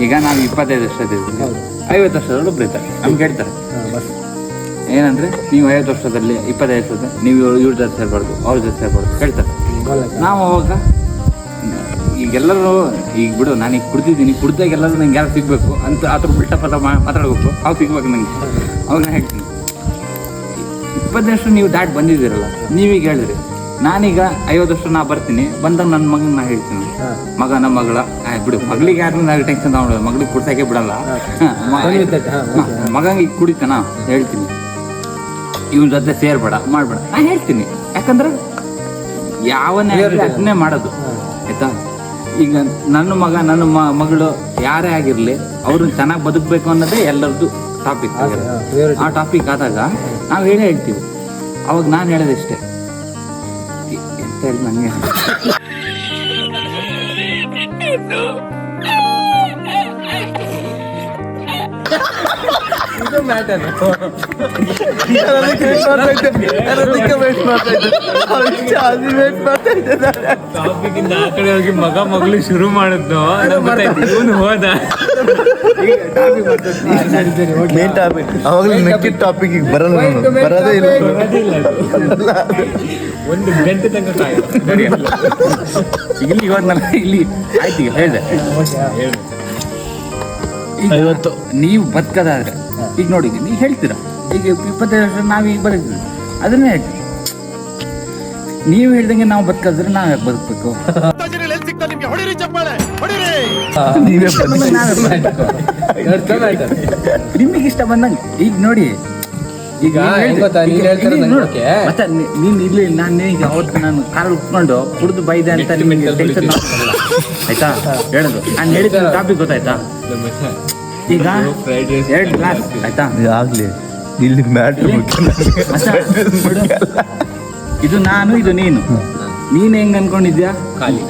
ಈಗ ನಾವು 25 ವರ್ಷದಿದ್ದೀವಿ, 50 ವರ್ಷದಲ್ಲೂ ಒಬ್ರು ಇರ್ತಾರೆ. ನಮ್ಗೆ ಹೇಳ್ತಾರೆ ಏನಂದ್ರೆ ನೀವು 50 ವರ್ಷದಲ್ಲಿ 25 ವರ್ಷದ ನೀವು ಇವ್ರ ಜೊತೆ ಸೇರ್ಬಾರ್ದು, ಅವ್ರ ಜೊತೆ ಸೇರ್ಬಾರ್ದು ಹೇಳ್ತಾರೆ. ನಾವು ಅವಾಗ ಈಗೆಲ್ಲರೂ ಈಗ ಬಿಡು, ನಾನು ಈಗ ಕುಡ್ದಿದ್ದೀನಿ, ಕುಡ್ದಾಗ ಎಲ್ಲರೂ ನಂಗೆ ಯಾರು ಸಿಗ್ಬೇಕು ಅಂತ ಆ ಥರ ಬಿಲ್ಟಪ್ ಎಲ್ಲ ಮಾತಾಡ್ಬೇಕು, ಅವ್ರು ಸಿಗ್ಬೇಕು ನಂಗೆ. ಅವಾಗ ನಾನು ಹೇಳ್ತೀನಿ 20 ವರ್ಷ ನೀವು ದಾಟ್ ಬಂದಿದ್ದೀರಲ್ಲ, ನೀವೀಗ ಹೇಳಿದ್ರಿ ನಾನೀಗ 50 ವರ್ಷ ನಾ ಬರ್ತೀನಿ, ಬಂದಾಗ ನನ್ನ ಮಗನ ನಾ ಹೇಳ್ತೀನಿ, ಮಗ ನಮ್ಮ ಮಗಳ ಬಿಡು, ಮಗಳಿಗೆ ಯಾರು ನಾವು ಟೆನ್ಷನ್ ತಗೊಂಡು ಮಗಳಿಗೆ ಕುಡ್ಸೋಕೆ ಬಿಡಲ್ಲ, ಮಗ ಈಗ ಕುಡಿತಾನ ಹೇಳ್ತೀನಿ, ಇವನ ಜೊತೆ ಸೇರ್ಬೇಡ ಮಾಡಬೇಡ ನಾನು ಹೇಳ್ತೀನಿ. ಯಾಕಂದ್ರೆ ಯಾವನ್ನೇ ಅದನ್ನೇ ಮಾಡೋದು ಆಯ್ತಾ. ಈಗ ನನ್ನ ಮಗ ನನ್ನ ಮಗಳು ಯಾರೇ ಆಗಿರಲಿ ಅವ್ರನ್ನ ಚೆನ್ನಾಗಿ ಬದುಕಬೇಕು ಅನ್ನೋದೇ ಎಲ್ಲರದ್ದು ಟಾಪಿಕ್. ಆ ಟಾಪಿಕ್ ಆದಾಗ ನಾವು ಹೇಳೇ ಹೇಳ್ತೀವಿ. ಅವಾಗ ನಾನು ಹೇಳೋದಿಷ್ಟೇ ಎಂತ ಹೇಳಿ ನನಗೆ ಮಗ ಮಗಳು ಶುರು ಮಾಡಿದ್ನು ಹೋದ ಟಾಪಿಕ್ ಬರೋದೇ ಇಲ್ಲ. ಒಂದು ಗಂಟೆ ತನಕ ಇಲ್ಲಿ ಇವಾಗ ನಾನು ಇಲ್ಲಿ ಆಯ್ತು ಈಗ ಹೇಳಿದೆ. ಇವತ್ತು ನೀವು ಬದುಕೋದಾದ್ರೆ ಈಗ ನೋಡಿ, ನೀವು ಹೇಳ್ತೀರಾ ಈಗ 25 ವರ್ಷ ನಾವೀಗ ಬದುಕ್ತೀವಿ, ಅದನ್ನೇ ಹೇಳ್ತೀವಿ. ನೀವು ಹೇಳ್ದಂಗೆ ನಾವು ಬದುಕಿದ್ರೆ ನಾವು ಯಾಕೆ ಬದುಕಬೇಕು? ನಿಮಗೆ ಇಷ್ಟ ಬಂದಂಗೆ ಈಗ ನೋಡಿ. ಈಗ ಮತ್ತೆ ನೀನು ಇಲ್ಲಿ ನಾನು ಈಗ ಅವತ್ತು ನಾನು ಕಾರ್ ಉಟ್ಕೊಂಡು ಕುಡಿದು ಬೈದೆ ಅಂತ ನಿಮಗೆ ಟೆನ್ಷನ್ ಆಯ್ತಾ ಹೇಳೋದು. ನಾನು ಹೇಳಿದ ಟಾಪಿಕ್ ಗೊತ್ತಾಯ್ತಾ? ಈಗ 2 ಗ್ಲಾಸ್ ಆಯ್ತಾ ಆಗ್ಲಿ ಇಲ್ಲಿ ಮ್ಯಾಟ್ರ್ ಇದು ನಾನು ಇದು ನೀನು. ನೀನು ಹೆಂಗ್ ಅನ್ಕೊಂಡಿದ್ಯಾ? ಖಾಲಿ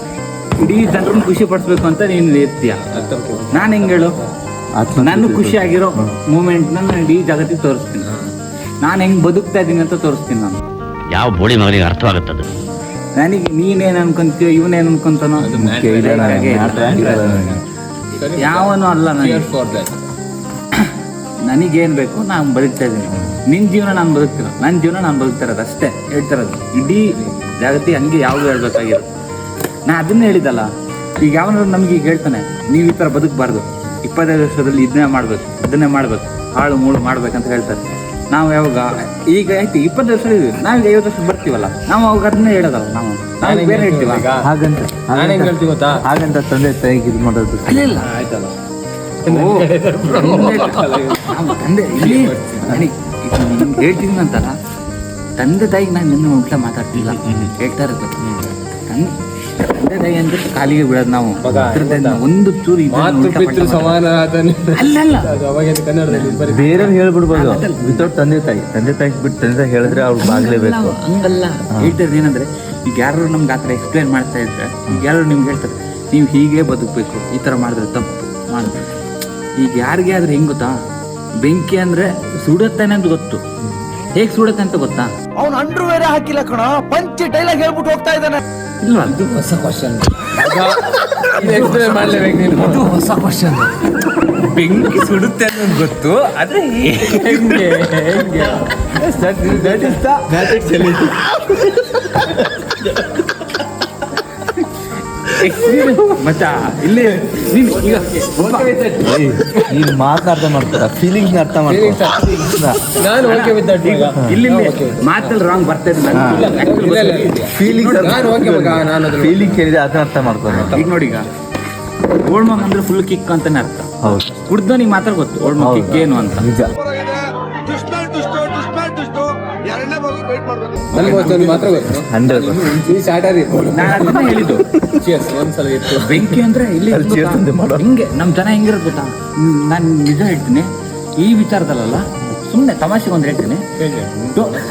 ಇಡೀ ಜನರನ್ನು ಖುಷಿ ಪಡಿಸ್ಬೇಕು ಅಂತ ನೀನು ಇರ್ತೀಯ. ನಾನು ಹೆಂಗ್ ಹೇಳು, ನಾನು ಖುಷಿ ಆಗಿರೋ ಮೂಮೆಂಟ್ ನಾನು ಇಡೀ ಜಗತ್ತಿಗೆ ತೋರಿಸ್ತೀನಿ. ನಾನು ಹೆಂಗ್ ಬದುಕ್ತಾ ಇದ್ದೀನಿ ಅಂತ ತೋರಿಸ್ತೀನಿ. ನಾನು ಯಾವ ಬೋಳಿ ಮಗನಿಗೆ ಅರ್ಥವಾಗುತ್ತದೆ? ನನಗೆ ನೀನೇನ್ ಅನ್ಕೊಂತೀಯೋ ಇವನೇನ್ ಅನ್ಕೊಂತಾನೋ ಯಾವನೂ ಅಲ್ಲ. ನನಗೇನ್ ಬೇಕು ನಾನು ಬದುಕ್ತಾ ಇದ್ದೀನಿ. ನಿನ್ನ ಜೀವನ ನಾನು ಬದುಕ್ತಿರೋ, ನನ್ನ ಜೀವನ ನಾನು ಬದುಕ್ತಾ ಇರೋದು ಅಷ್ಟೇ ಹೇಳ್ತಿರೋದು. ಇಡೀ ಜಗತ್ತಿಗೆ ಹಂಗೆ ಯಾವುದು ಹೇಳ್ಬೇಕಾಗಿರೋದು. ನಾ ಅದನ್ನೇ ಹೇಳಿದಲ್ಲ. ಈಗ ಯಾವನಾದ್ರು ನಮ್ಗೆ ಈಗ ಹೇಳ್ತಾನೆ ನೀವು ಈ ಥರ ಬದುಕಬಾರ್ದು, 25 ವರ್ಷದಲ್ಲಿ ಇದನ್ನೇ ಮಾಡ್ಬೇಕು, ಅದನ್ನೇ ಮಾಡ್ಬೇಕು, ಹಾಳು ಮೂಳು ಮಾಡ್ಬೇಕಂತ ಹೇಳ್ತಾರೆ. ನಾವು ಯಾವಾಗ ಈಗ ಆಯ್ತು 20 ವರ್ಷ ಇದೀವಿ, ನಾವೀಗ 50 ವರ್ಷ ಬರ್ತೀವಲ್ಲ, ನಾವು ಅವಾಗ ಅದನ್ನೇ ಹೇಳೋದಲ್ಲ. ನಾವು ಬೇರೆ ಹೇಳ್ತೀವ ಹಾಗಂತ ನಾನು ಹೆಂಗ್ ಹೇಳ್ತೀವಿ ಗೊತ್ತಾ? ಹಾಗಂತ ತಂದೆ ತಾಯಿಗೆ ಇದು ಮಾಡೋದು ಇಲ್ಲ ಆಯ್ತಲ್ಲ, ತಂದೆ ಇಲ್ಲಿ ಹೇಳ್ತೀನಿ ಅಂತಾರ. ತಂದೆ ತಾಯಿಗೆ ನಾನು ನಿನ್ನ ಉಲ್ಟಾ ಮಾತಾಡ್ತಿಲ್ಲ, ಹೇಳ್ತಾ ಇರೋದು. ತಂದೆ ತಾಯಿ ಅಂದ್ರೆ ಕಾಲಿಗೆ ಬಿಡೋದು ನಾವು. ಒಂದು ಚೂರು ಸಮಾನ ಅಲ್ಲಲ್ಲ, ಬೇರೆ ಹೇಳ್ಬಿಡ್ಬೋದು ವಿತೌಟ್ ತಂದೆ ತಾಯಿ ಬಿಟ್ಟು ತಂದೆ ತಾಯಿ ಹೇಳಿದ್ರೆ ಅವ್ರು ಬಾಗ್ಲೇಬೇಕು. ಹಂಗಲ್ಲ ಹೇಳ್ತಿರೋದು. ಏನಂದ್ರೆ ಈಗ ಯಾರು ನಮ್ಗೆ ಆ ಥರ ಎಕ್ಸ್ಪ್ಲೇನ್ ಮಾಡ್ತಾ ಇದ್ರೆ, ಈಗ ಯಾರು ನಿಮ್ಗೆ ಹೇಳ್ತಾರೆ ನೀವು ಹೀಗೆ ಬದುಕಬೇಕು, ಈ ಥರ ಮಾಡಿದ್ರೆ ತಪ್ಪು ಮಾಡಿದ್ರೆ. ಈಗ ಯಾರಿಗೆ ಆದ್ರೆ ಹೆಂಗ್ ಗೊತ್ತಾ, ಬೆಂಕಿ ಅಂದ್ರೆ ಸುಡುತ್ತಾನೆ ಅಂತ ಗೊತ್ತು, ಹೇಗ್ ಸುಡುತ್ತೆ ಅಂತ ಗೊತ್ತಾ? ಅವ್ನು ಅಂಡ್ರು ಬೇರೆ ಹಾಕಿಲ್ಲ ಕಣ, ಪಂಚಿ ಡೈಲಾಗ್ ಹೇಳ್ಬಿಟ್ಟು ಹೋಗ್ತಾ ಇದ್ದಾನೆ. ಇಲ್ಲ, ಅದು ಹೊಸ ಕ್ವಶನ್. ಎಕ್ಸ್ಪ್ಲೇನ್ ಮಾಡ್ಲೇಬೇಕು ನೀನು. ಅದು ಹೊಸ ಕ್ವಶನ್. ಬೆಂಕಿ ಸುಡುತ್ತೆ ಅನ್ನೋದು ಗೊತ್ತು, ಆದ್ರೆ ಹೆಂಗೆ ಮಚ್ಚಾ ಇಲ್ಲಿ ಈಗ ನೀನ್ ಮಾತನ್ನ ಅರ್ಥ ಮಾಡ್ತಾರ, ಫೀಲಿಂಗ್ಸ್ ಅರ್ಥ ಮಾಡ್ತಾರ. ನಾನು ಓಕೆ ವಿತ್ ದಟ್. ಇಲ್ಲಿ ಮಾತಲ್ಲಿ ರಾಂಗ್ ಬರ್ತಾ ಇದೆ. ಫೀಲಿಂಗ್ ಕೇಳಿದ್ರೆ ಅದನ್ನ ಅರ್ಥ ಮಾಡ್ತಾರೆ. ಈಗ ನೋಡಿ, ಈಗ ಓಲ್ಡ್ ಮಗ ಅಂದ್ರೆ ಫುಲ್ ಕಿಕ್ ಅಂತಾನೆ ಅರ್ಥ. ಹೌದು, ಕುಡ್ದ ನೀ ಮಾತ್ರ ಗೊತ್ತು ಓಲ್ಡ್ ಮಗ ಕಿಕ್ ಏನು ಅಂತ. ನಿಜ. ನನಗೆ ಮಾತ್ರ ಗೊತ್ತು. 100% ನಾನು ಅದನ್ನ ಹೇಳಿದ್ದು. ಒಂದ್ಸಲ ಇತ್ತು ಬೆಂಕಿ ಅಂದ್ರೆ ಇಲ್ಲಿ ಹಿಂಗೆ ನಮ್ ಜನ ಹೆಂಗಿರೋದು ಗೊತ್ತಾ? ನಾನು ನಿಜ ಹೇಳ್ತೀನಿ, ಈ ವಿಚಾರದಲ್ಲ, ಸುಮ್ಮನೆ ತಮಾಷೆಗೆ ಒಂದು ಹೇಳ್ತೀನಿ.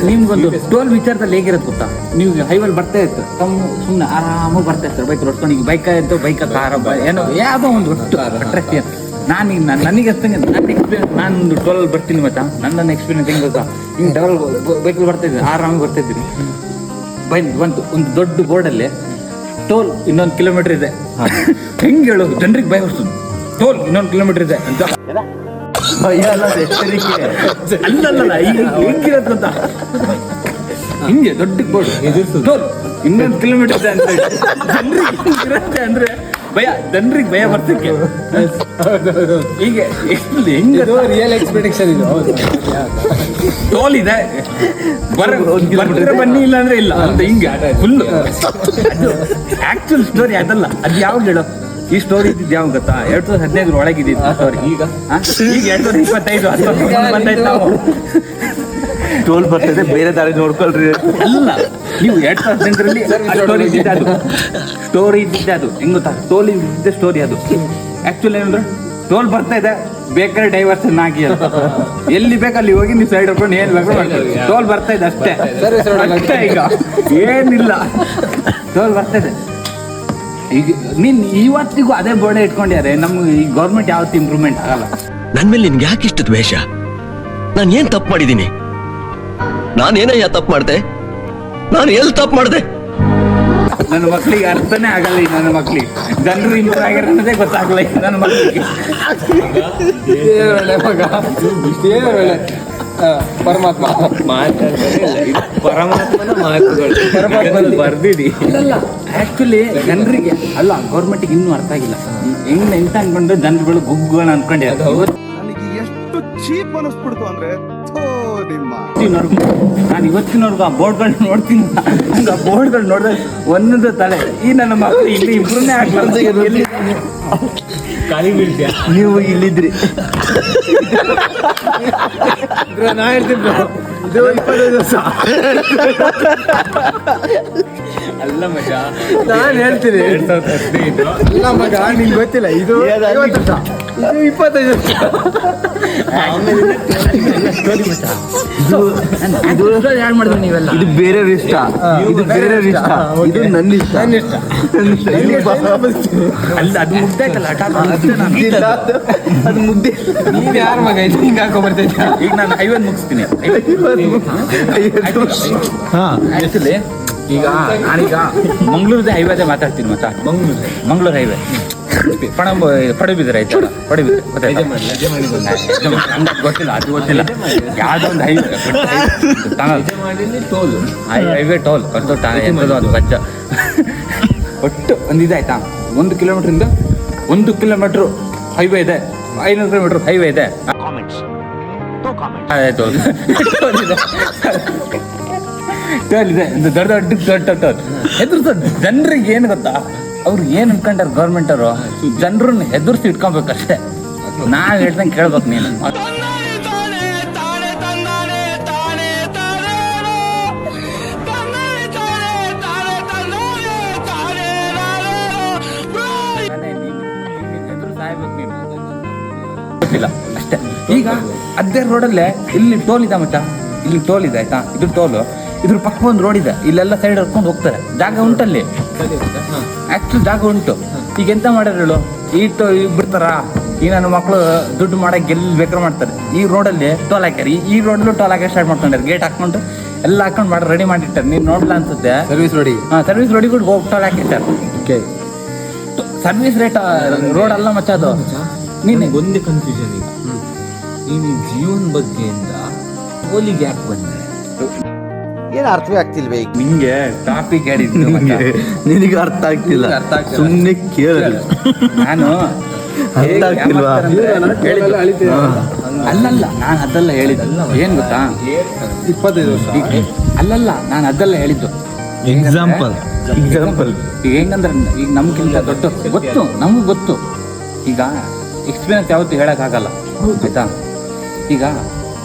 ನಿಮ್ಗೊಂದು ಟೋಲ್ ವಿಚಾರದಲ್ಲಿ ಹೇಗಿರೋದು ಗೊತ್ತಾ? ನೀವು ಹೈವೇಲಿ ಬರ್ತಾ ಇತ್ತು, ಸುಮ್ಮನೆ ಆರಾಮಾಗಿ ಬರ್ತಾ ಇರ್ತಾರೆ ಬೈಕ್ ಹೊಡ್ಕೊಂಡು. ಈಗ ಬೈಕ್ ಆಯ್ತು, ಬೈಕ್ ಕಾರ ಏನೋ ಯಾವುದೋ ಒಂದು ಒಟ್ಟು ಅಟ್ರಾಕ್ಟಿವ್. ನನಗೆ ಅಷ್ಟಂಗೆ ನನ್ನ ಎಕ್ಸ್ಪೀರಿಯನ್ಸ್, ನಾನು ಟೋಲಲ್ಲಿ ಬರ್ತೀನಿ ಮಚ್ಚ, ನನ್ನ ಎಕ್ಸ್ಪೀರಿಯನ್ಸ್ ಹೆಂಗೆ ಗೊತ್ತಾ? ಹಿಂಗೆ ಡಬಲ್ ಬೈಕಲ್ಲಿ ಬರ್ತಾ ಇದ್ದೀನಿ, ಆರಾಮಾಗಿ ಬರ್ತಾ ಇದ್ದೀನಿ. ಬಂತು ಒಂದು ದೊಡ್ಡ ಬೋರ್ಡಲ್ಲಿ ಟೋಲ್ 1 ಕಿಲೋಮೀಟರ್ ಇದೆ. ಹೆಂಗೆ ಹೇಳು, ಜನರಿಗೆ ಭಯ ಬರ್ತದೆ. ಟೋಲ್ 1 ಕಿಲೋಮೀಟರ್ ಇದೆ ಅಂತ. ಅಲ್ಲಲ್ಲ, ಈಗ ಹೆಂಗಿರತ್ತಂತ ಹಿಂಗೆ ದೊಡ್ಡ ಬೋರ್ಡ್ ಟೋಲ್ 1 ಕಿಲೋಮೀಟರ್ ಇದೆ ಅಂತ ಜನರಿಗೆ ಅಂದ್ರೆ ಭಯ, ಜನರಿಗೆ ಭಯ ಬರ್ತಕ್ಕೆ. ಹೀಗೆ ಹೆಂಗೆ ರಿಯಲ್ ಎಕ್ಸ್ಪೆಕ್ಟೇಷನ್ ಇದು. ಟೋಲ್ ಇದೆ, ಬರ್ತೀರ ಬನ್ನಿ, ಇಲ್ಲ ಅಂದ್ರೆ ಇಲ್ಲ ಅಂತ ಹಿಂಗೆ ಫುಲ್. ಅದು ಆಕ್ಚುಲ್ ಸ್ಟೋರಿ ಅದಲ್ಲ. ಅದು ಯಾವಾಗ ಹೇಳೋ, ಈ ಸ್ಟೋರಿ ಇದ್ದಿದ್ದು ಯಾವಾಗ ಗೊತ್ತಾ? 2015 ಒಳಗಿದ್ದಿದ್ದು ಸ್ಟೋರಿ. ಈಗ 2025 ಬಂದಾಯ್ತು. ನಾವು ಟೋಲ್ ಬರ್ತದೆ, ಬೇರೆ ದಾರಿ ನೋಡ್ಕೊಳ್ರಿ. ಅಲ್ಲ, ನೀವು 2018ರಲ್ಲಿ ಸ್ಟೋರಿ ಇದ್ದಿದ್ದೆ ಅದು. ಸ್ಟೋರಿ ಇದ್ದಿದ್ದೆ ಅದು ಹೆಂಗ್ ಗೊತ್ತಾ? ಟೋಲ್ ಇದ್ದಿದ್ದೆ ಸ್ಟೋರಿ ಅದು. ಆಕ್ಚುಲಿ ಏನಂದ್ರೆ ಟೋಲ್ ಬರ್ತಾ ಇದೆ, ಬೇಕಾದ್ರೆ ಡೈವರ್ಷನ್ ಆಗಿ ಅಂತ. ಎಲ್ಲಿ ಬೇಕಲ್ಲಿ ಹೋಗಿ ನೀವು ಸೈಡ್ ಹಾಕೊಂಡು ಏನ್ ಬೇಕು ಟೋಲ್ ಬರ್ತಾ ಇದೆ ಅಷ್ಟೇ. ಅಷ್ಟೇ, ಈಗ ಏನಿಲ್ಲ, ಟೋಲ್ ಬರ್ತಾ ಇದೆ. ಈಗ ನೀನ್ ಇವತ್ತಿಗೂ ಅದೇ ಬೋರ್ಡೆ ಇಟ್ಕೊಂಡಿದ್ದಾರೆ. ನಮ್ಗೆ ಈ ಗೌರ್ಮೆಂಟ್ ಯಾವತ್ತು ಇಂಪ್ರೂವ್ಮೆಂಟ್ ಆಗಲ್ಲ. ನನ್ ಮೇಲೆ ನಿನ್ಗೆ ಯಾಕೆ ಇಷ್ಟು ದ್ವೇಷ? ನಾನು ಏನ್ ತಪ್ಪು ಮಾಡಿದ್ದೀನಿ? ನಾನೇನಯ್ಯ ತಪ್ಪು ಮಾಡ್ದೆ? ನಾನು ಎಲ್ಲಿ ತಪ್ಪು ಮಾಡ್ದೆ? ನನ್ನ ಮಕ್ಳಿಗೆ ಅರ್ಥನೇ ಆಗಲ್ಲ. ಈಗ ನನ್ನ ಮಕ್ಳಿಗೆ ಜನರು ಇಂಪ್ರೂವ್ ಆಗ್ಯಾರ ಅನ್ನೋದೇ ಗೊತ್ತಾಗಲ್ಲ ಈಗ ನನ್ನ ಮಕ್ಳಿಗೆ. ಒಳ್ಳೆ ಮಗ, ಇಷ್ಟೇ ಒಳ್ಳೆ ಪರಮಾತ್ಮ ಪರಮಾತ್ಮನ ಮಾತುಗಳು ಪರಮಾತ್ಮನ ಬರ್ದಿದಿ. ಅಲ್ಲ, ಆಕ್ಚುಲಿ ಜನರಿಗೆ ಅಲ್ಲ, ಗೌರ್ಮೆಂಟಿಗೆ ಇನ್ನೂ ಅರ್ಥ ಆಗಿಲ್ಲ. ಹೆಂಗ್ ಎಂತ ಅನ್ಕೊಂಡ್ರೆ ಜನರುಗಳು ಗುಗ್ಗುಗಳನ್ನ ಅನ್ಕೊಂಡಿದ್ದಾರೆ. ನನಗೆ ಎಷ್ಟು ಚೀಪ್ ಅನಿಸ್ಬಿಡ್ತು ಅಂದ್ರೆ ನಾನು ಇವತ್ತಿನವರೆಗೂ ಆ ಬೋರ್ಡ್ಗಳನ್ನ ನೋಡ್ತೀನಿ. ಹಂಗ ಆ ಬೋರ್ಡ್ಗಳು ನೋಡಿದ್ರೆ ಒಂದೊಂದು ತಲೆ, ಈ ನನ್ನ ಮಕ್ಕಳು ಇಲ್ಲಿ ಇಂಪ್ರೂವ್ನೇ ಆಗ್ಲಾರ್ದು ಖಾಲಿ ಬೀಳ್ತೀಯ ನೀವು ಇಲ್ಲಿದ್ರಿ. ನಾ ಹೇಳ್ತೀನಿ ಇದು 25 ವರ್ಷ. ಅಲ್ಲ ಮಗ, ನಾನು ಹೇಳ್ತೀನಿ 2015 ಅಲ್ಲ ಮಗ, ನಿಂಗೆ ಗೊತ್ತಿಲ್ಲ. ಇದು 50 ವರ್ಷ, ಇದು 25 ವರ್ಷ. ಯಾರು ಮಾಡಿದ್ರು ನೀವೆಲ್ಲ? ಇದು ಬೇರೆ ಇಷ್ಟ, ಇದು ಬೇರೆ ಇಷ್ಟ, ಇದು ನನ್ನ ಇಷ್ಟ. ಅಲ್ಲ, ಅದು ಮುಗ್ದಾಯ್ತಲ್ಲ ಅದು ಮುದ್ದೆ. ನೀನ್ ಯಾರ ಮಗ ಇದು ಹಿಂಗೆ ಹಾಕೊಂಡ್ಬರ್ತೈತಿ? ಈಗ ನಾನು 50 ಮುಗಿಸ್ತೀನಿ. ಆಕ್ಚುಲಿ ಈಗ ನಾನೀಗ ಮಂಗಳೂರದೇ ಹೈವೇದೇ ಮಾತಾಡ್ತೀನಿ. ಮತ್ತ ಮಂಗಳೂರು ಹೈವೇ ಪಡುಬಿದ್ರೆ ಆಯ್ತಲ್ಲ, ಪಡುಬಿದ್ರೆ ಗೊತ್ತಿಲ್ಲ, ಅದು ಗೊತ್ತಿಲ್ಲ. ಯಾವ್ದೋ ಒಂದು ಹೈವೇ ಟೋಲ್, ಹೈವೇ ಟೋಲ್ ಎಂಥದ್ದು ಅದು ಬಚ್ಚ ಒಟ್ಟು ಒಂದಿದಾಯ್ತಾ. 1 ಕಿಲೋಮೀಟ್ರಿಂದ 1 ಕಿಲೋಮೀಟ್ರು ಹೈವೇ ಇದೆ, 500 ಕಿಲೋಮೀಟ್ರ್ ಹೈವೇ ಇದೆ. ಟೋಲ್ ಇದೆ, ದೊಡ್ಡ ಟೋಲ್. ಹೆದರ್ಸ ಜನರಿಗೆ ಏನು ಗೊತ್ತಾ? ಅವ್ರು ಏನು ಅನ್ಕೊಂಡಾರ ಗೌರ್ಮೆಂಟ್ ಅವರು? ಜನರನ್ನ ಹೆದರ್ಸಿ ಇಟ್ಕೊಬೇಕಷ್ಟೇ. ನಾವ್ ಹೇಳ್ದಂಗೆ ಕೇಳ್ಬೇಕು ನೀನು. ಗೊತ್ತಿಲ್ಲ ಅಷ್ಟೇ. ಈಗ ಅದೇ ರೋಡಲ್ಲೇ ಇಲ್ಲಿ ಟೋಲ್ ಇದೆ ಮಚ್ಚ, ಇಲ್ಲಿ ಟೋಲ್ ಇದೆ ಆಯ್ತಾ. ಇದು ಟೋಲು, ಇದ್ರ ಪಕ್ಕ ಒಂದು ರೋಡ್ ಇದೆ. ಇಲ್ಲೆಲ್ಲ ಸೈಡ್ ಹರ್ಕೊಂಡು ಹೋಗ್ತಾರೆ. ಜಾಗ ಉಂಟಲ್ಲಿ, ಆಕ್ಚುಲ್ ಜಾಗ ಉಂಟು. ಈಗ ಎಂತ ಮಾಡ್ಯಾರ ಹೇಳು? ಬಿಡ್ತಾರ ಈ ನನ್ನ ಮಕ್ಕಳು ದುಡ್ಡು ಮಾಡಕ್ಕೆ ಎಲ್ಲಿ ಬೇಕಾದ್ರೆ ಮಾಡ್ತಾರೆ. ಈ ರೋಡಲ್ಲಿ ಟೋಲ್ ಹಾಕ್ಯಾರ, ಈ ರೋಡಲ್ಲೂ ಟೋಲ್ ಹಾಕಿ ಸ್ಟಾರ್ಟ್ ಮಾಡ್ಕೊಂಡ್ರೆ ಗೇಟ್ ಹಾಕೊಂಡು ಎಲ್ಲ ಹಾಕೊಂಡು ಮಾಡಿ ರೆಡಿ ಮಾಡಿಟ್ಟಾರೆ. ನೀನು ನೋಡ್ಲ ಅನ್ಸುತ್ತೆ. ಸರ್ವಿಸ್ ರೋಡಿ, ಸರ್ವಿಸ್ ರೋಡಿ ಕೂಡ ಹೋಗಿ ಟೋಲ್ ಹಾಕಿಟ್ಟಾರೆ. ಸರ್ವಿಸ್ ರೇಟ್ ರೋಡ್ ಅಲ್ಲ ಮಚ್ಚ ಅದು. ನೀನು ಒಂದೇ ಕನ್ಫ್ಯೂಷನ್ ಈಗ, ನೀನು ಜೀವನ್ ಬಗ್ಗೆಯಿಂದ ಟೋಲಿಗೆ ಯಾಕೆ ಬಂದೆ? ಏನು ಅರ್ಥವೇ ಆಗ್ತಿಲ್ವೇ ಈಗ ನಿಂಗೆ ಟಾಪಿಕ್ ಹೇಳಿದ್ದು ನಿನಗೆ ಅರ್ಥ ಆಗ್ತಿಲ್ಲ, ಸುಮ್ಮನೆ ಕೇಳ. ನಾನು ಅರ್ಥ ಆಗ್ತಿಲ್ವಾ? ಅಲ್ಲಲ್ಲ, ನಾನು ಅದೆಲ್ಲ ಹೇಳಿದ್ದಲ್ಲ. ಏನ್ ಗೊತ್ತಾ? 25 ವರ್ಷ ಅಲ್ಲಲ್ಲ, ನಾನು ಅದೆಲ್ಲ ಹೇಳಿದ್ದು. ಎಕ್ಸಾಂಪಲ್ ಈಗ ಹೆಂಗಂದ್ರೆ, ಈಗ ನಮ್ಗಿಂತ ದೊಡ್ಡ ಗೊತ್ತು, ನಮ್ಗೆ ಗೊತ್ತು. ಈಗ ಎಕ್ಸ್ಪೀರಿಯನ್ಸ್ ಯಾವತ್ತು ಹೇಳಕ್ಕಾಗಲ್ಲ ಆಯ್ತಾ. ಈಗ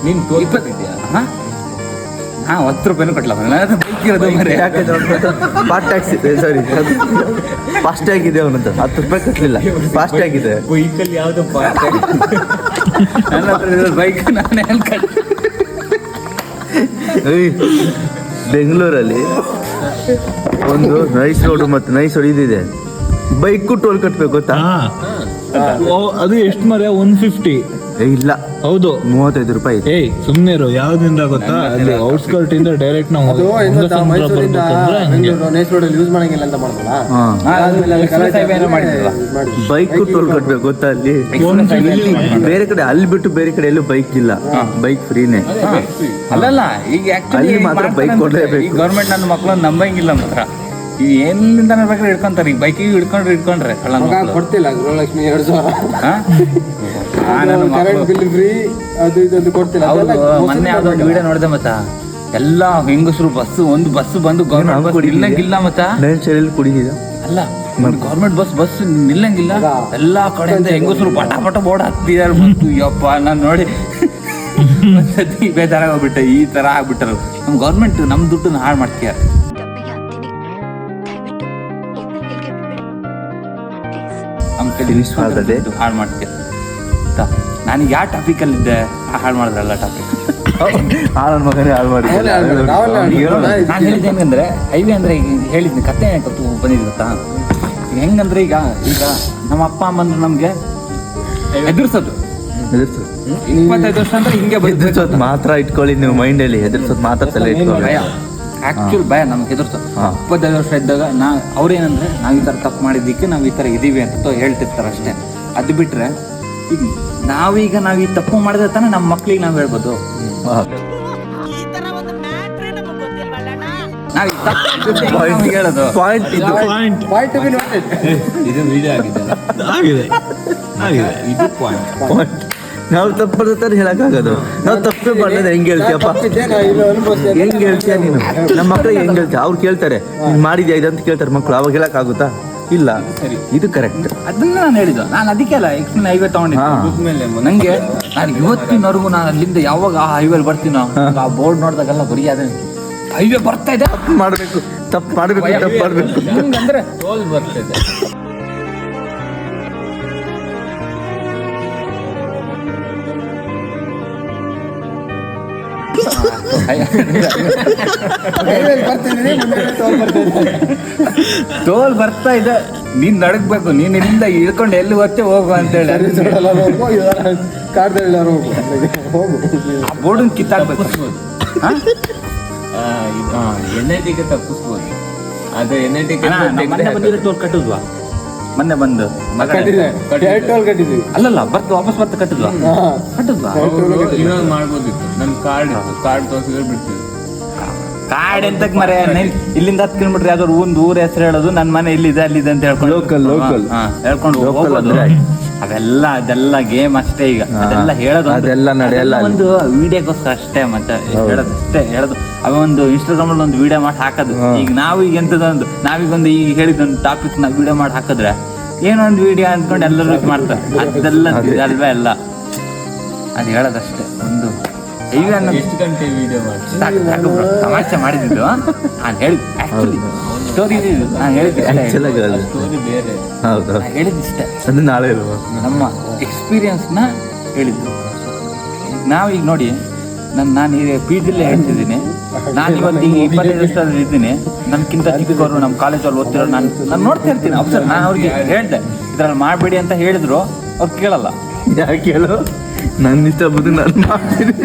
ನೀನು ತೋರಿಸ್ತಿದ್ಯಾ? ಹಾ, 10 ರೂಪಾಯಿನೂ ಕಟ್ಟಲ್ಲ. ನನ್ನ ಬೈಕ್ ಇರೋದು ಮರೆ. ಫಾಸ್ಟ್ ಟ್ಯಾಕ್ಸಿ, ಸಾರಿ ಫಾಸ್ಟ್ ಟ್ಯಾಗ್ ಇದೆ ಅವನಂತ. 10 ರೂಪಾಯಿ ಕಟ್ಟಲಿಲ್ಲ, ಫಾಸ್ಟ್ ಟ್ಯಾಗ್ ಇದೆ. ಬೈಕಲ್ಲಿ ಯಾವ್ದು ನನ್ನ ಹತ್ರ ಇರೋ ಬೈಕ್ ನಾನೇ ಬೆಂಗಳೂರಲ್ಲಿ ಒಂದು ನೈಸ್ ರೋಡ್ ಮತ್ತು ನೈಸ್ ರೋಡ್ ಇದಿದೆ. ಬೈಕು ಟೋಲ್ ಕಟ್ಬೇಕು ಗೊತ್ತಾ? ಅದು ಎಷ್ಟು ಮರ 150 ಇಲ್ಲ ಹೌದು 35 ರೂಪಾಯಿ ಇದೆ. ಏಯ್ ಸುಮ್ನೆ ಇರು. ಯಾವ್ದಿಂದ ಗೊತ್ತಾ, ಅಲ್ಲಿ ಔಟ್ಸ್ಕರ್ಟ್ ಇಂದ ಡೈರೆಕ್ಟ್ ನಾವು ಮೈಸೂರಿಂದ ನೇಸರೋಡಲ್ಲಿ ಯೂಸ್ ಮಾಡಂಗಿಲ್ಲ ಅಂತ ಮಾಡ್ದಲ್ಲ. ಬೈಕ್ ಟೋಲ್ ಕಟ್ಬೇಕು ಗೊತ್ತಾ ಅಲ್ಲಿ. ಬೇರೆ ಕಡೆ ಅಲ್ಲಿ ಬಿಟ್ಟು ಬೇರೆ ಕಡೆ ಎಲ್ಲೂ ಬೈಕ್ ಇಲ್ಲ, ಬೈಕ್ ಫ್ರೀನೇ. ಅಲ್ಲಲ್ಲ ಈಗ ಅಲ್ಲಿ ಮಾತ್ರ bike ಕೊಡ್ಲೇಬೇಕು. ಈ ಗೌರ್ಮೆಂಟ್ ನನ್ನ ಮಕ್ಕಳನ್ನ ನಂಬಂಗಿಲ್ಲ ಮಾತ್ರ. ಈ ಏನಿಂದ ಬೇಕಾದ್ರೆ ಹಿಡ್ಕೊಂತಾರೆ. ಈಗ ಬೈಕಿಗೆ ಹಿಡ್ಕೊಂಡ್ರೆ ಕಳ್ಳ ಮಕ್ಕಳು. ಕೊಡ್ತಿಲ್ಲ ಗೃಹಲಕ್ಷ್ಮಿ 2,000 ಹಾ? ನನ್ನ ಕರೆಂಟ್ ಮಕ್ಕಳು ಬಿಲ್ ಫ್ರೀ ಅದು ಇದೊಂದು ಕೊಡ್ತಿಲ್ಲ. ಹೌದು. ಮೊನ್ನೆ ಯಾವ್ದೊಂದು ವಿಡಿಯೋ ನೋಡಿದೆ ಮತ್ತ ಎಲ್ಲ ಹೆಂಗಸರು ಒಂದು ಬಸ್ ಬಂದು ಗೌರ್ಮೆಂಟ್ ಬಸ್ ನಿಲ್ಲಂಗಿಲ್ಲ ಮತ್ತ. ನೈನ್ಶಲ್ಲಿ ಕುಡಿದಿದ ಅಲ್ಲ ಗೌರ್ಮೆಂಟ್ ಬಸ್ ನಿಲ್ಲಂಗಿಲ್ಲ. ಎಲ್ಲಾ ಕಡೆಯಿಂದ ಹೆಂಗಸರು ಪಟ ಬೋರ್ಡ್ ಹತ್ತಿದಾರೆ. ಯಪ್ಪ ನಾನು ನೋಡಿ ಒಂದ್ಸತಿ ಬೇಜಾರಾಗೋಗ್ಬಿಟ್ಟೆ. ಈ ತರ ಆಗ್ಬಿಟ್ಟರು ನಮ್ ಗೌರ್ಮೆಂಟ್ ನಮ್ ದುಡ್ಡನ್ನ ಹಾಳು ಮಾಡ್ತೀಯ. ನಮ್ ಕಡೆ ಹಾಳು ಮಾಡ್ತೀಯ. ನಾನೀಗ ಯಾವ ಟಾಪಿಕ್ ಅಲ್ಲಿ ಇದ್ದೆ ಹಾಳು ಮಾಡಿದ್ರಲ್ಲ ಟಾಪಿಕ್. ನನ್ನ ಮಗನೇ ಹಾಳು ಮಾಡಿ. ನಾನು ಹೇಳಿದ್ದೆ ಹೆಂಗಂದ್ರೆ ಹೈವೇ ಅಂದ್ರೆ ಈಗ ಹೇಳಿದ್ನಿ ಕತೆ ಬಂದಿದ್ ಗೊತ್ತಾ. ಈಗ ಹೆಂಗಂದ್ರೆ ಈಗ ನಮ್ಮ ಅಪ್ಪ ಅಮ್ಮಂದ್ರೆ ನಮ್ಗೆ ಎದುರ್ಸೋದು 25 ವರ್ಷ ಅಂದ್ರೆ ಹಿಂಗೆ ಹೆದರ್ಸೋದ್ ಮಾತ್ರ ಇಟ್ಕೊಳ್ಳಿ ನೀವು ಮೈಂಡ್ ಅಲ್ಲಿ. ಹೆದರ್ಸೋದ್ ಮಾತ್ರ ತಲೆ ಇಟ್ಕೊಳ್ಳಿ. ಭಯ, ಆಕ್ಚುಲ್ ಭಯ ನಮ್ಗೆ ಹೆದರ್ಸೋದು. 25 ವರ್ಷ ಇದ್ದಾಗ ಅವ್ರೇನಂದ್ರೆ ನಾವ್ ಈ ತರ ತಪ್ಪು ಮಾಡಿದ್ದಕ್ಕೆ ನಾವ್ ಈ ತರ ಇದೀವಿ ಅಂತ ಹೇಳ್ತಿರ್ತಾರೆ ಅಷ್ಟೇ. ಅದು ಬಿಟ್ರೆ ಈಗ ನಾವ್ ಈ ತಪ್ಪು ಮಾಡಿದ್ರೆ ತಾನೇ ನಮ್ಮ ಮಕ್ಳಿಗೆ ನಾವ್ ಹೇಳ್ಬೋದು. ನಾವ್ ಈ ತಪ್ಪು ಹೇಳೋದು ಪಾಯಿಂಟ್ ಇದು. Point to be noted. ಇದು ವಿಡಿಯೋ ಆಗಿದೆ ಇದು ಪಾಯಿಂಟ್. ನಾವು ತಪ್ಪು ಹೇಳಕ್ಕಾಗದು. ನಾವು ತಪ್ಪು ಮಾಡಿದ್ರೆ ಹೆಂಗ್ ಹೇಳ್ತೀಯಪ್ಪ, ಹೆಂಗ್ ಹೇಳ್ತೀಯ ನೀನು? ನಮ್ಮ ಮಕ್ಳಿಗೆ ಹೆಂಗ್ ಹೇಳ್ತೀಯ? ಅವ್ರು ಕೇಳ್ತಾರೆ ನೀನ್ ಮಾಡಿದ್ಯಾ ಇದಂತ ಕೇಳ್ತಾರೆ ಮಕ್ಳು. ಅವಾಗ ಹೇಳಕ್ಕಾಗುತ್ತಾ? ಇಲ್ಲ. ಇದು ಕರೆಕ್ಟ್. ಅದನ್ನ ನಾನು ಹೇಳಿದ್ದು. ನಾನು ಅದಕ್ಕೆ ಅಲ್ಲ ಎಕ್ಸ್ಪ್ಲೇನ್ ಹೈವೇ ತಗೊಂಡಿದ್ದೆ. ನಂಗೆ ನಾನು ಇವತ್ತಿನವರೆಗೂ ನಾನು ಅಲ್ಲಿಂದ ಯಾವಾಗ ಆ ಹೈವೇಲಿ ಬರ್ತೀನೋ ಆ ಬೋರ್ಡ್ ನೋಡಿದಾಗೆಲ್ಲ ಬರೀ ಅದೇ ಹೈವೇ ಬರ್ತಾ ಇದೆ. ತಪ್ಪು ಮಾಡ್ಬೇಕು. ಅಂದ್ರೆ ಟೋಲ್ ಬರ್ತಿದೆ. ಟೋಲ್ ಬರ್ತಾ ಇದೆ, ನೀನ್ ನಡಗ್ಬೇಕು. ನೀನ್ ಇಲ್ಲಿಂದ ಇಳ್ಕೊಂಡು ಎಲ್ಲಿ ಹೋಗ್ತೇ ಹೋಗು ಅಂತೇಳಿ ಆ ಬೋರ್ಡನ್ ಕಿತ್ತಾಕ್ಬೇಕು. ಎಣ್ಣೆ ಟಿಕೆಟ್ ತಪ್ಪಿಸ್ಬೋದು. ಅದು ಎಣ್ಣೆ ಟಿಕೆಟ್ ಟೋಲ್ ಕಟ್ಟಿದ್ವಾ? ಮೊನ್ನೆ ಬಂದು ಕಟ್ಟಿದ್ವಿ. ಅಲ್ಲಲ್ಲ ವಾಪಸ್ ಬರ್ತಾ ಕಟ್ಟಿದ್ವಾ? ಇನ್ನೊಂದು ಮಾಡ್ಬೋದಿತ್ತು. ನನ್ ಕಾರ್ಡ್ ಇತ್ತು, ಕಾರ್ಡ್ ತೋರಿಸಿದ್ರೆ ಬಿಡ್ತೀವಿ. ಕಾರ್ಡ್ ಎಂತಕ್ ಮರೆ? ಇಲ್ಲಿಂದ 10 ಕಿಲೋಮೀಟರ್ ಯಾವ್ದಾದ್ರು ಒಂದು ಊರ ಹೆಸರು ಹೇಳೋದು, ನನ್ನ ಮನೆ ಇಲ್ಲಿದೆ ಅಲ್ಲಿದೆ ಅಂತ ಹೇಳ್ಕೊಂಡು ಹೇಳ್ಕೊಂಡು ಹೋಗೋದು. ಅದೆಲ್ಲ ಗೇಮ್ ಅಷ್ಟೇ. ಈಗ ಅದೆಲ್ಲ ಹೇಳೋದು ಅದೆಲ್ಲ ನಡೆಯಲ್ಲ. ಒಂದು ವಿಡಿಯೋಗೋಸ್ಕರ ಅಷ್ಟೇ. ಮತ್ತೆ ಹೇಳೋದು ಅವ ಒಂದು ಇನ್ಸ್ಟಾಗ್ರಾಮ್ ಅಲ್ಲಿ ಒಂದು ವಿಡಿಯೋ ಮಾಡಿ ಹಾಕೋದು. ಈಗ ನಾವೀಗ ಎಂತದೊಂದು ನಾವೀಗೊಂದು ಈಗ ಹೇಳಿದೊಂದು ಟಾಪಿಕ್ ನಾವು ವಿಡಿಯೋ ಮಾಡಿ ಹಾಕಿದ್ರೆ ಏನೋ ಒಂದು ವಿಡಿಯೋ ಅಂದ್ಕೊಂಡು ಎಲ್ಲರೂ ಮಾಡ್ತಾರೆ. ಅದೆಲ್ಲ ಅಲ್ವೇ ಅಲ್ಲ, ಅದು ಹೇಳೋದಷ್ಟೇ. ಒಂದು ಎಷ್ಟು ಗಂಟೆ ವಿಡಿಯೋ ಮಾಡಿ ತಮಾಷೆ ಮಾಡಿದ್ದು ನಾನು ಹೇಳಿದ್. ಆಕ್ಚುಲಿ ಸ್ಟೋರಿ ನಾನು ಹೇಳಿದ್ದೆ. ಸ್ಟೋರಿ ಬೇರೆ. ಹೇಳಿದ್ದಿಷ್ಟೇ. ಅದು ನಾಳೆ ಇಲ್ವಾ? ನಮ್ಮ ಎಕ್ಸ್ಪೀರಿಯನ್ಸ್ನ ಹೇಳಿದ್ದು. ನಾವೀಗ ನೋಡಿ ನಾನು ಈಗ PG-ಲೇ ಹೇಳ್ತಿದ್ದೀನಿ. ನಾನು ಇವತ್ತು ಈಗ 25 ವರ್ಷದಲ್ಲಿ ಇದ್ದೀನಿ. ನನ್ಕಿಂತ ಚಿಕ್ಕವರು ನಮ್ಮ ಕಾಲೇಜಲ್ಲಿ ಓದ್ತಿರೋ ನಾನು ನೋಡ್ತಾ ಇರ್ತೀನಿ. ಅಬ್ಸರ್ ನಾನು ಅವ್ರಿಗೆ ಹೇಳ್ದೆ ಇದ್ರಲ್ಲಿ ಮಾಡಬೇಡಿ ಅಂತ ಹೇಳಿದ್ರು, ಅವ್ರು ಕೇಳಲ್ಲ. ಯಾಕೆ ಹೇಳು? ನನ್ನ ಇಷ್ಟ ಬಂದು ನಾನು ಮಾಡ್ತೀನಿ.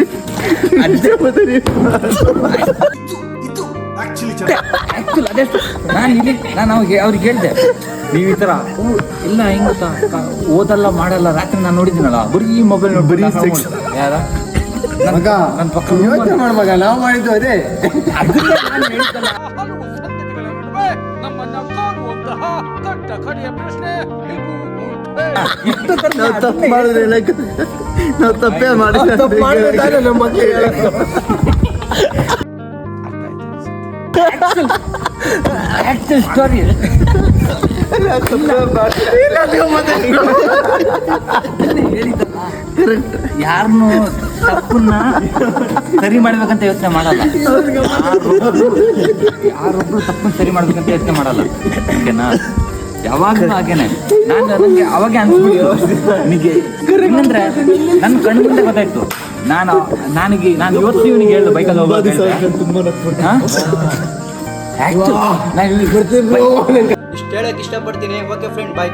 ನಾನು ಅವ್ರಿಗೆ ಹೇಳ್ದೆ ನೀವು ಈ ತರ ಎಲ್ಲ ಹೆಂಗ್ ಗೊತ್ತಾ, ಓದಲ್ಲ ಮಾಡಲ್ಲ. ರಾತ್ರಿ ನಾನು ನೋಡಿದ್ದೀನಲ್ಲ ಬರೀ ಮೊಬೈಲ್ ಬರೀ ಯಾರ ನನ್ನ ಪಕ್ಕ ಮಗ ನಾವು ಮಾಡಿದ್ದು ಅದೇ. ನಾವು ತಪ್ಪು ಮಾಡಿದ್ರೆ ನಾವು ತಪ್ಪೇ ಮಾಡಿದ್ರೆ ನಮ್ಮ ಮಕ್ಕಳಿಗೆ ಸ್ಟೋರಿ ಯಾರನ್ನು ತಪ್ಪನ್ನ ಸರಿ ಮಾಡ್ಬೇಕಂತ ಯೋಚನೆ ಮಾಡಲ್ಲ. ಯಾರೊಬ್ರು ತಪ್ಪನ್ನ ಸರಿ ಮಾಡ್ಬೇಕಂತ ಯೋಚನೆ ಮಾಡಲ್ಲ. ಓಕೆನಾ? ಯಾವಾಗಲೂ ಹಾಗೇನೆ. ನನಗೆ ಅವಾಗೆ ಅನ್ಸ್ಬಿಟ್ಟು ನನಗೆ ಹೆಂಗಂದ್ರೆ ನನ್ನ ಕಣ್ಣು ಮುಂದೆ ಗೊತ್ತಾಯ್ತು. ನಾನು ಇವತ್ತು ಇವನಿಗೆ ಹೇಳು ಬೈಕಲ್ಲಿ ಹೋಗೋದು. ಇಷ್ಟು ಹೇಳಕ್ ಇಷ್ಟಪಡ್ತೀನಿ. ಓಕೆ ಫ್ರೆಂಡ್, ಬಾಯ್.